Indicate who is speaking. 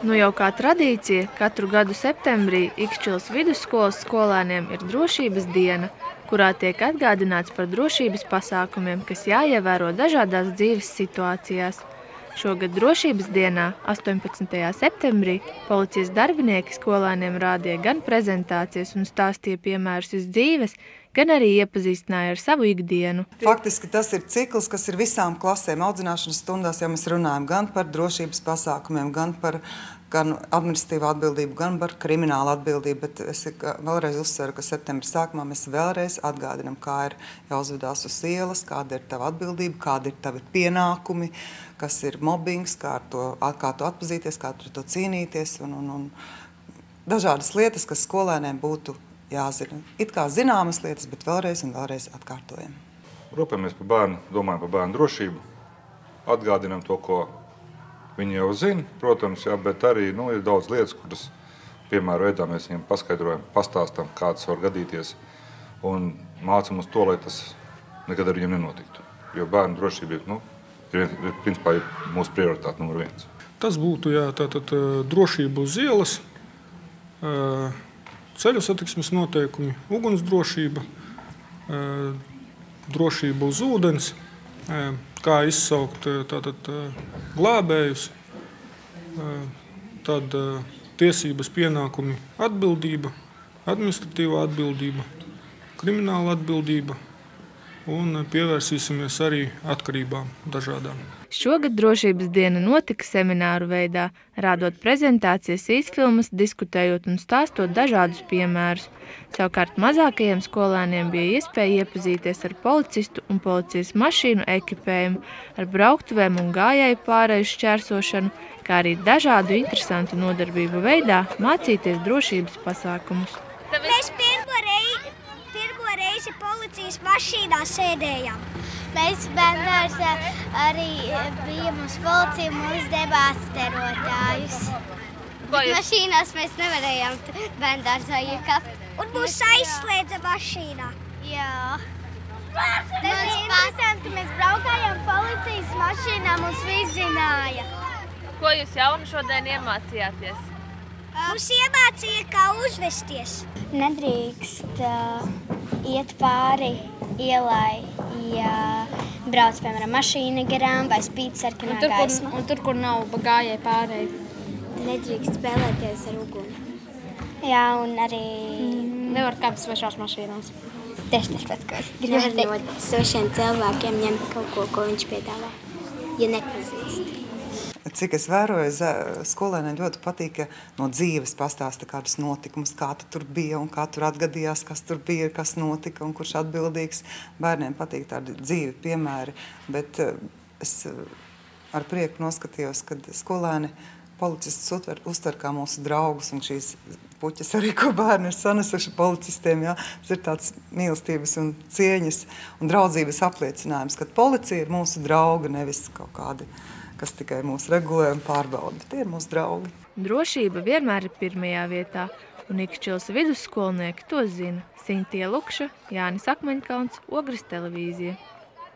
Speaker 1: Nu jau kā tradīcija, katru gadu septembrī Ikšķilas vidusskolas skolēniem ir drošības diena, kurā tiek atgādināts par drošības pasākumiem, kas jāievēro dažādās dzīves situācijās. Šogad drošības dienā, 18. septembrī, policijas darbinieki skolēniem rādīja gan prezentācijas un stāstīja piemērus iz dzīves, gan arī iepazīstināja ar savu ikdienu.
Speaker 2: Faktiski tas ir cikls, kas ir visām klasēm. Audzināšanas stundās jau mēs runājam gan par drošības pasākumiem, gan par administratīvu atbildību, gan par kriminālu atbildību, bet es vēlreiz uzsveru, ka septembra sākumā mēs vēlreiz atgādinām, kā ir jāuzvedās uz ielas, kāda ir tava atbildība, kāda ir tavi pienākumi, kas ir mobbings, kā to atpazīties, kā to cīnīties un dažādas lietas, kas skolēniem būtu jāzina. It kā zināmas lietas, bet vēlreiz un vēlreiz atkārtojam.
Speaker 3: Rūpējamies par bērnu, domājam par bērnu drošību, atgādinām to, ko viņi jau zina, protams, jā, bet arī ir daudz lietas, kuras, piemēram, veidā mēs viņiem paskaidrojam, pastāstam, kādas var gadīties, un mācam uz to, lai tas nekad ar viņiem nenotiktu. Jo bērnu drošība ir principā mūsu prioritāte numur 1.
Speaker 4: Tas būtu, tātad drošība uz ielas, ceļu satiksmes noteikumi, ugunsdrošība, drošība uz ūdens, kā izsaukt tātad glābējus, tad tiesības pienākumi atbildība, administratīvā atbildība, krimināla atbildība un pievērsīsimies arī atkarībām dažādām.
Speaker 1: Šogad drošības diena notika semināru veidā, rādot prezentācijas, īsfilmas, diskutējot un stāstot dažādus piemērus. Savukārt mazākajiem skolēniem bija iespēja iepazīties ar policistu un policijas mašīnu ekipējumu, ar brauktuvēm un gājēju pārēju šķērsošanu, kā arī dažādu interesantu nodarbību veidā mācīties drošības pasākumus.
Speaker 5: Mēs pirmo reizi policijas mašīnā sēdējām.
Speaker 6: Mēs bērndārzā arī bijām uz policiju un uzdevā asterotājus. Mašīnās mēs nevarējām bērndārzā iekāpt.
Speaker 5: Un mūs aizslēdza mašīnā.
Speaker 6: Jā. Tas bija interesanti, ka mēs braukājām policijas mašīnā, mums viss zināja.
Speaker 1: Ko jūs jaunu šodien iemācījāties?
Speaker 5: Mums iemācīja, kā uzvesties.
Speaker 6: Nedrīkst iet pāri ielai, ja brauc, piemēram, mašīna garām vai spīd sarkanā gaisma.
Speaker 7: Un tur, kur nav gājēji pārēji.
Speaker 6: Nedrīkst spēlēties ar uguni. Jā, un arī
Speaker 7: Nevar kāpt svešās mašīnās.
Speaker 6: Tieši tāpat, ko es gribēju teikt. No svešiem cilvēkiem ņemt kaut ko, ko viņš piedāvā, ja nepazīst.
Speaker 2: Cik es vēroju, skolēniem ļoti patīk, ja no dzīves pastāsta kādus notikumus, kā tur bija un kā tur atgadījās, kas tur bija, kas notika un kurš atbildīgs. Bērniem patīk tādi dzīvi piemēri, bet es ar prieku noskatījos, kad skolēni policistus uztver kā mūsu draugus un šīs puķas arī, ko bērni ir sanesuši policistiem. Jā. Tas ir tāds mīlestības un cieņas un draudzības apliecinājums, ka policija ir mūsu draugi, nevis kaut kādi, kas tikai mūsu regulē un pārbauda, bet tie ir mūsu draugi.
Speaker 1: Drošība vienmēr ir pirmajā vietā, un Ikšķilas vidusskolnieki to zina. Sintija Lukša, Jānis Akmeņkalns, Ogres televīzija.